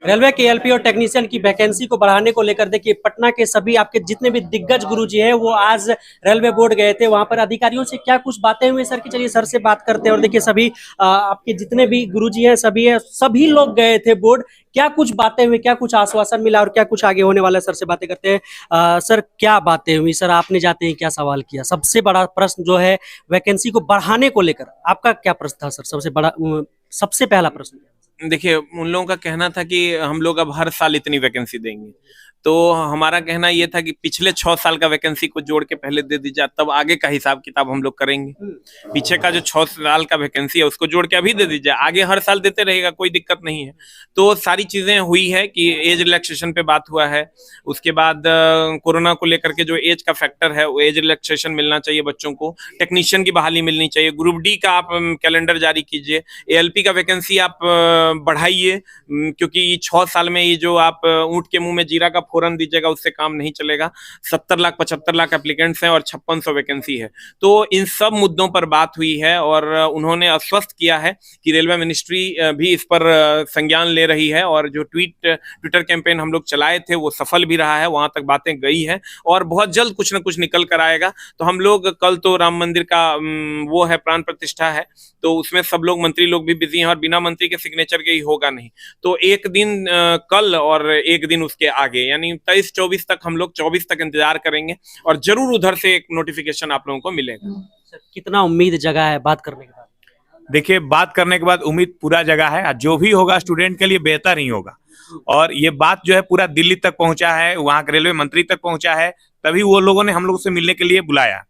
Railway के LP और technician की वैकेंसी को बढ़ाने को लेकर देखिए पटना के सभी आपके जितने भी दिग्गज गुरुजी हैं वो आज रेलवे बोर्ड गए थे। वहां पर अधिकारियों से क्या कुछ बातें हुई सर की, चलिए सर से बात करते हैं। और देखिए सभी आपके जितने भी गुरुजी हैं सभी लोग गए थे बोर्ड। क्या कुछ बातें हुई, क्या कुछ आश्वासन मिला और क्या कुछ आगे होने वाला है, सर से बातें करते हैं। सर क्या बातें हुई सर, आपने जाते हैं क्या सवाल किया? सबसे बड़ा प्रश्न जो है वैकेंसी को बढ़ाने को लेकर आपका क्या प्रश्न था सर? सबसे पहला प्रश्न। देखिए, उन लोगों का कहना था कि हम लोग अब हर साल इतनी वैकेंसी देंगे, तो हमारा कहना ये था कि पिछले 6 साल का वैकेंसी को जोड़ के पहले दे दीजिए, तब आगे का हिसाब किताब हम लोग करेंगे। पीछे का जो 6 साल का वैकेंसी है उसको जोड़ के अभी दे दीजिए, आगे हर साल देते रहेगा, कोई दिक्कत नहीं है। तो सारी चीजें हुई है कि एज रिलैक्सेशन पे बात हुआ है। उसके बाद कोरोना को लेकर के जो एज का फैक्टर है वो एज रिलैक्सेशन मिलना चाहिए बच्चों को। टेक्नीशियन की बहाली मिलनी चाहिए। ग्रुप डी का आप कैलेंडर जारी कीजिए। एएलपी का वैकेंसी आप बढ़ाइए, क्योंकि 6 साल में ये जो आप ऊंट के मुंह में जीरा का फोरन दीजिएगा उससे काम नहीं चलेगा। 70 लाख 75 लाख एप्लीकेंट्स हैं और 5600 वैकेंसी है। तो इन सब मुद्दों पर बात हुई है और उन्होंने आश्वस्त किया है कि रेलवे मिनिस्ट्री भी इस पर संज्ञान ले रही है। और जो ट्विटर कैंपेन हम लोग चलाए थे वो सफल भी रहा है, वहां तक बातें गई है और बहुत जल्द कुछ ना कुछ निकल कर आएगा। तो हम लोग कल तो राम मंदिर का वो है प्राण प्रतिष्ठा है, तो उसमें सब लोग मंत्री लोग भी बिजी हैं और बिना मंत्री के सिग्नेचर के ही होगा नहीं। तो एक दिन कल और एक दिन उसके आगे यानी 23-24 तक हम लोग 24 तक इंतजार करेंगे और जरूर उधर से एक नोटिफिकेशन आप लोगों को मिलेगा। सर कितना उम्मीद जगह है बात करने के बाद? देखिए, बात करने के बाद उम्मीद पूरा जगह है। जो भी होगा स्टूडेंट के लिए बेहतर ही होगा। और ये बात जो है पूरा दिल्ली तक पहुंचा है, वहां के रेलवे मंत्री तक पहुंचा है, तभी वो लोगों ने हम लोग से मिलने के लिए बुलाया।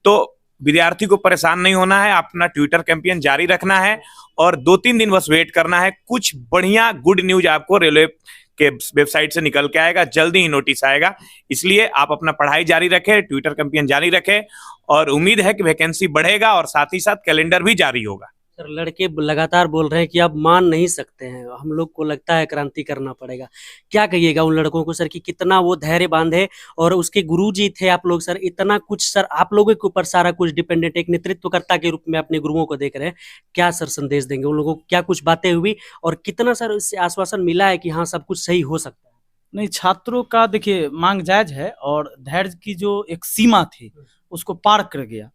तो विद्यार्थी को परेशान नहीं होना है, अपना ट्विटर कैंपेन जारी रखना है और 2-3 दिन बस वेट करना है। कुछ बढ़िया गुड न्यूज आपको रेलवे के वेबसाइट से निकल के आएगा, जल्दी ही नोटिस आएगा। इसलिए आप अपना पढ़ाई जारी रखें, ट्विटर कैंपेन जारी रखें और उम्मीद है कि वैकेंसी बढ़ेगा और साथ ही साथ कैलेंडर भी जारी होगा। सर लड़के लगातार बोल रहे हैं कि अब मान नहीं सकते हैं, हम लोग को लगता है क्रांति करना पड़ेगा। क्या कहिएगा उन लड़कों को सर कि कितना वो धैर्य बांधे? और उसके गुरुजी थे आप लोग सर, इतना कुछ सर आप लोगों के ऊपर सारा कुछ डिपेंडेंट, एक नेतृत्वकर्ता के रूप में अपने गुरुओं को देख रहे हैं। क्या सर संदेश देंगे उन लोगों को? क्या कुछ बातें हुई और कितना सर इससे आश्वासन मिला है कि हाँ सब कुछ सही हो सकता है? नहीं, छात्रों का देखिए मांग जायज है और धैर्य की जो एक सीमा थी उसको पार कर गया।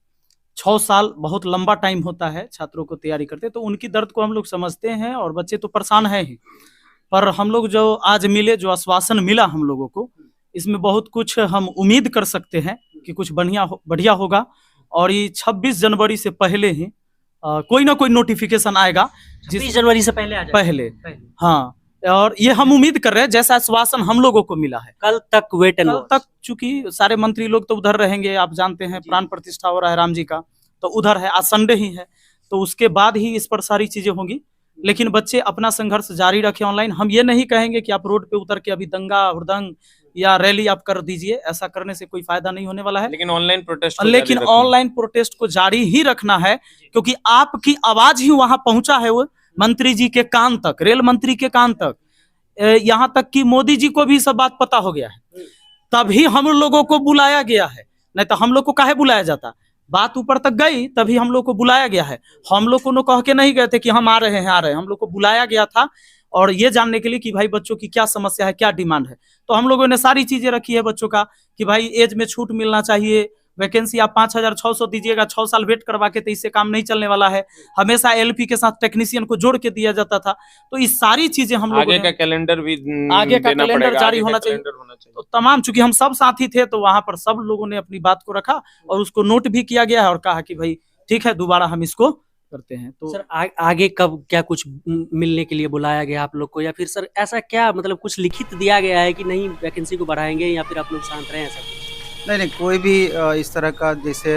6 साल बहुत लंबा टाइम होता है छात्रों को तैयारी करते, तो उनकी दर्द को हम लोग समझते हैं और बच्चे तो परेशान है ही। पर हम लोग जो आज मिले, जो आश्वासन मिला हम लोगों को, इसमें बहुत कुछ हम उम्मीद कर सकते हैं कि कुछ बढ़िया होगा। और ये 26 जनवरी से पहले ही कोई ना कोई नोटिफिकेशन आएगा। 26 जनवरी से पहले आ जाए पहले। हाँ, और ये हम उम्मीद कर रहे हैं जैसा आश्वासन हम लोगों को मिला है। कल तक वेट एंड वॉच। तक चूंकि सारे मंत्री लोग तो उधर रहेंगे, आप जानते हैं प्राण प्रतिष्ठा हो रहा है राम जी का, तो उधर है, आज संडे ही है, तो उसके बाद ही इस पर सारी चीजें होंगी। लेकिन बच्चे अपना संघर्ष जारी रखें ऑनलाइन। हम ये नहीं कहेंगे कि आप रोड पे उतर के अभी दंगा हुड़दंग या रैली आप कर दीजिए, ऐसा करने से कोई फायदा नहीं होने वाला है। लेकिन ऑनलाइन प्रोटेस्ट को जारी ही रखना है, क्योंकि आपकी आवाज ही वहां पहुंचा है, वो मंत्री जी के कान तक, रेल मंत्री के कान तक, यहाँ तक कि मोदी जी को भी सब बात पता हो गया है। तभी हम लोगों को बुलाया गया है, नहीं तो हम लोग को काहे बुलाया जाता? बात ऊपर तक गई तभी हम लोग को बुलाया गया है। हम लोग को कह के नहीं गए थे कि हम आ रहे हैं। हम लोग को बुलाया गया था और ये जानने के लिए कि भाई बच्चों की क्या समस्या है, क्या डिमांड है। तो हम लोगों ने सारी चीजें रखी है बच्चों का कि भाई एज में छूट मिलना चाहिए, वैकेंसी आप 5600 दीजिएगा, 6 साल वेट करवा के, तो इससे काम नहीं चलने वाला है। हमेशा एलपी के साथ टेक्नीशियन को जोड़ के दिया जाता था। तो ये सारी चीजें हम लोग आगे का कैलेंडर भी आगे का कैलेंडर जारी होना चाहिए। तो तमाम, चूंकि हम सब साथी थे तो वहां पर सब लोगों ने अपनी बात को रखा और उसको नोट भी किया गया है और कहा कि भाई ठीक है, दोबारा हम इसको करते हैं। तो सर आगे कब क्या कुछ मिलने के लिए बुलाया गया आप लोग को, या फिर सर ऐसा क्या मतलब कुछ लिखित दिया गया है कि नहीं वैकेंसी को बढ़ाएंगे, या फिर आप लोग शांत रहे? ऐसा नहीं, कोई भी इस तरह का जैसे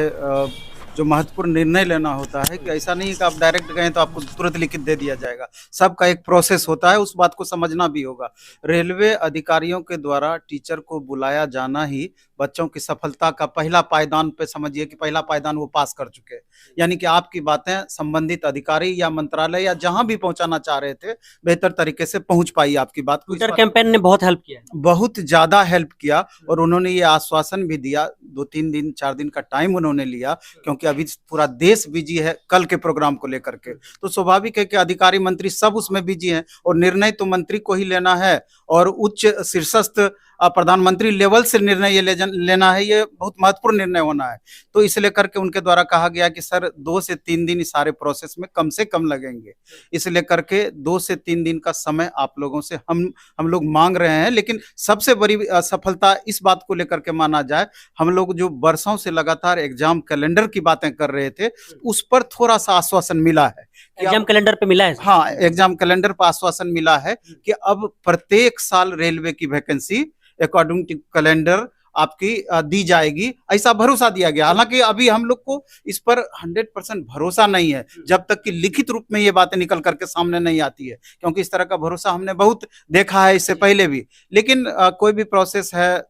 जो महत्वपूर्ण निर्णय लेना होता है कि ऐसा नहीं कि आप डायरेक्ट गए तो आपको तुरंत लिखित दे दिया जाएगा। सबका एक प्रोसेस होता है, उस बात को समझना भी होगा। रेलवे अधिकारियों के द्वारा टीचर को बुलाया जाना ही बच्चों की सफलता का पहला पायदान पे समझिए कि पहला पायदान वो पास कर चुके हैं। यानी कि आपकी बातें संबंधित अधिकारी या मंत्रालय या जहां भी पहुंचाना चाह रहे थे बेहतर तरीके से पहुंच पाई आपकी बात। ट्विटर कैंपेन ने बहुत हेल्प किया, बहुत ज्यादा हेल्प किया और उन्होंने ये आश्वासन भी दिया। 2-3 दिन 4 दिन का टाइम उन्होंने लिया, क्योंकि अभी पूरा देश बिजी है कल के प्रोग्राम को लेकर के, तो स्वाभाविक है कि अधिकारी मंत्री सब उसमें बिजी हैं और निर्णय तो मंत्री को ही लेना है और उच्च शीर्षस्थ प्रधानमंत्री लेवल से निर्णय ये लेना है, ये बहुत महत्वपूर्ण निर्णय होना है। तो इसलिए करके उनके द्वारा कहा गया कि सर 2 से 3 दिन इस सारे प्रोसेस में कम से कम लगेंगे, इसलिए करके 2 से 3 दिन का समय आप लोगों से हम लोग मांग रहे हैं। लेकिन सबसे बड़ी सफलता इस बात को लेकर के माना जाए, हम लोग जो बरसों से लगातार एग्जाम कैलेंडर की बातें कर रहे थे उस पर थोड़ा सा आश्वासन मिला है। एग्जाम कैलेंडर पे मिला है? हाँ, एग्जाम कैलेंडर पर आश्वासन मिला है कि अब प्रत्येक साल रेलवे की वैकेंसी अकॉर्डिंग टू कैलेंडर आपकी दी जाएगी, ऐसा भरोसा दिया गया। हालांकि अभी हम लोग को इस पर 100% भरोसा नहीं है जब तक कि लिखित रूप में ये बातें निकल करके सामने नहीं आती है, क्योंकि इस तरह का भरोसा हमने बहुत देखा है इससे पहले भी। लेकिन कोई भी प्रोसेस है,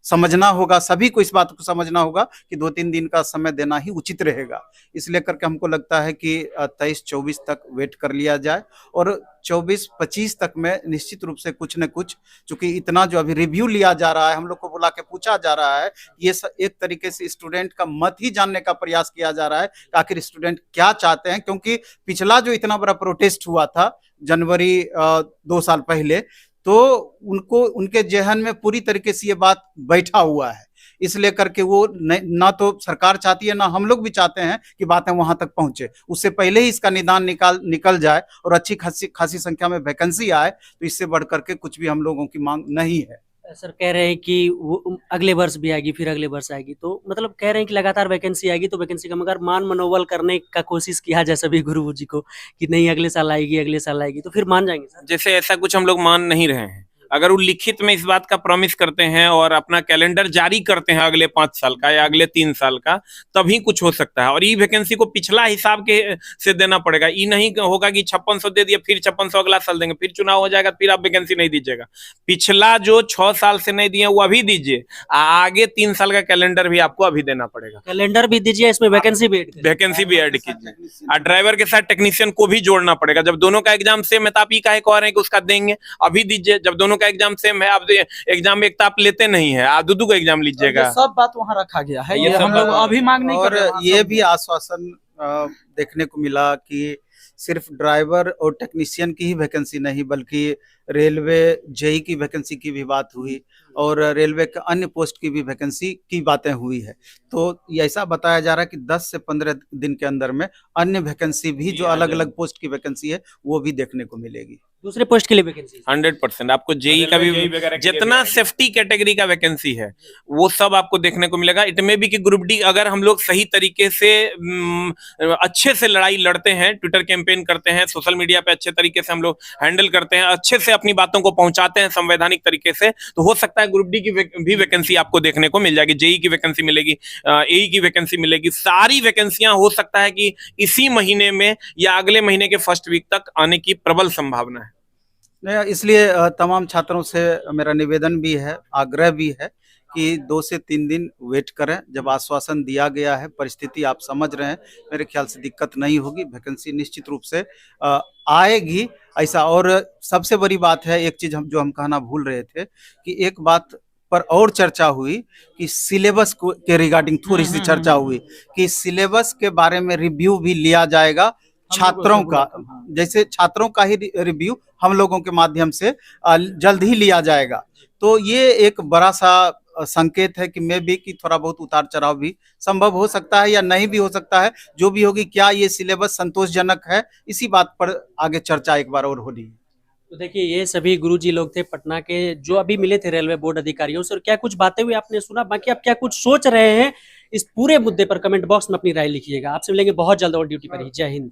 समझना होगा, सभी को इस बात को समझना होगा कि 2-3 दिन का समय देना ही उचित रहेगा। इसलिए करके हमको लगता है कि 23-24 तक वेट कर लिया जाए और 24-25 तक में निश्चित रूप से कुछ न कुछ, चूंकि इतना जो अभी रिव्यू लिया जा रहा है, हम लोग को बुला के पूछा जा रहा है, ये एक तरीके से स्टूडेंट का मत ही जानने का प्रयास किया जा रहा है कि आखिर स्टूडेंट क्या चाहते हैं। क्योंकि पिछला जो इतना बड़ा प्रोटेस्ट हुआ था जनवरी 2 साल पहले, तो उनको उनके जहन में पूरी तरीके से ये बात बैठा हुआ है, इसलिए करके वो ना तो सरकार चाहती है ना हम लोग भी चाहते हैं कि बातें वहां तक पहुंचे। उससे पहले ही इसका निदान निकल जाए और अच्छी खासी संख्या में वैकेंसी आए, तो इससे बढ़ करके कुछ भी हम लोगों की मांग नहीं है। सर कह रहे हैं कि वो अगले वर्ष भी आएगी, फिर अगले वर्ष आएगी, तो मतलब कह रहे हैं कि लगातार वैकेंसी आएगी, तो वैकेंसी का मगर मान मनोबल करने का कोशिश किया जाए सभी गुरु जी को कि नहीं अगले साल आएगी, अगले साल आएगी, तो फिर मान जाएंगे सर? जैसे ऐसा कुछ हम लोग मान नहीं रहे हैं। अगर वो लिखित में इस बात का प्रॉमिस करते हैं और अपना कैलेंडर जारी करते हैं अगले 5 साल का या अगले 3 साल का, तभी कुछ हो सकता है। और ई वैकेंसी को पिछला हिसाब के से देना पड़ेगा। ये नहीं होगा कि 5600 दे दिया फिर 5600 अगला साल देंगे, फिर चुनाव हो जाएगा फिर आप वैकेंसी नहीं दीजिएगा। पिछला जो 6 साल से नहीं दिए वो अभी दीजिए, आगे 3 साल का कैलेंडर भी आपको अभी देना पड़ेगा। कैलेंडर भी दीजिए, इसमें वैकेंसी भी ऐड कीजिए और ड्राइवर के साथ टेक्नीशियन को भी जोड़ना पड़ेगा। जब दोनों का एग्जाम सेम है तो आप ये काहे कह रहे हैं कि उसका देंगे, अभी दीजिए। जब दोनों का एग्जाम सेम है, आप एग्जाम एक तो आप लेते नहीं है, आप दो का एग्जाम लीजिएगा। सब बात वहाँ रखा गया है, ये हम लोग अभी मांग नहीं कर रहे हैं। और ये भी आश्वासन देखने को मिला कि सिर्फ ड्राइवर और टेक्नीशियन की ही वैकेंसी नहीं, बल्कि रेलवे जेई की वैकेंसी की भी बात हुई और रेलवे के अन्य पोस्ट की भी वैकेंसी की बातें हुई है। तो ऐसा बताया जा रहा है कि 10 से 15 दिन के अंदर में अन्य वैकेंसी भी जो अलग अलग पोस्ट की वैकेंसी है वो भी देखने को मिलेगी। दूसरे पोस्ट के लिए वैकेंसी 100% आपको जेई का भी जितना सेफ्टी कैटेगरी का वैकेंसी है वो सब आपको देखने को मिलेगा। इट में भी कि ग्रुप डी अगर हम लोग सही तरीके से अच्छे से लड़ाई लड़ते हैं, ट्विटर कैंपेन करते हैं, सोशल मीडिया पे अच्छे तरीके से हम लोग हैंडल करते हैं, अच्छे से अपनी बातों को पहुंचाते हैं संवैधानिक तरीके से, तो हो सकता है ग्रुप डी की भी वैकेंसी आपको देखने को मिल जाएगी। जेई की वैकेंसी मिलेगी, एई की वैकेंसी मिलेगी, सारी वैकेंसियां हो सकता है कि इसी महीने में या अगले महीने के फर्स्ट वीक तक आने की प्रबल संभावना है। इसलिए तमाम छात्रों से मेरा निवेदन भी है, आग्रह भी है कि 2 से 3 दिन वेट करें। जब आश्वासन दिया गया है, परिस्थिति आप समझ रहे हैं, मेरे ख्याल से दिक्कत नहीं होगी, वैकेंसी निश्चित रूप से आएगी ऐसा। और सबसे बड़ी बात है, एक चीज जो हम कहना भूल रहे थे कि एक बात पर और चर्चा हुई कि सिलेबस के रिगार्डिंग थोड़ी सी चर्चा हुई कि सिलेबस के बारे में रिव्यू भी लिया जाएगा छात्रों का, जैसे छात्रों का ही रिव्यू हम लोगों के माध्यम से जल्द ही लिया जाएगा। तो ये एक बड़ा सा संकेत है कि मे भी कि थोड़ा बहुत उतार चढ़ाव भी संभव हो सकता है या नहीं भी हो सकता है। जो भी होगी, क्या ये सिलेबस संतोषजनक है, इसी बात पर आगे चर्चा एक बार और होनी है। तो देखिए, ये सभी गुरुजी लोग थे पटना के जो अभी मिले थे रेलवे बोर्ड अधिकारियों से, और क्या कुछ बातें हुई आपने सुना। बाकी आप क्या कुछ सोच रहे हैं इस पूरे मुद्दे पर कमेंट बॉक्स में अपनी राय लिखिएगा। आपसे मिलेंगे बहुत जल्द और ड्यूटी पर ही। जय हिंद।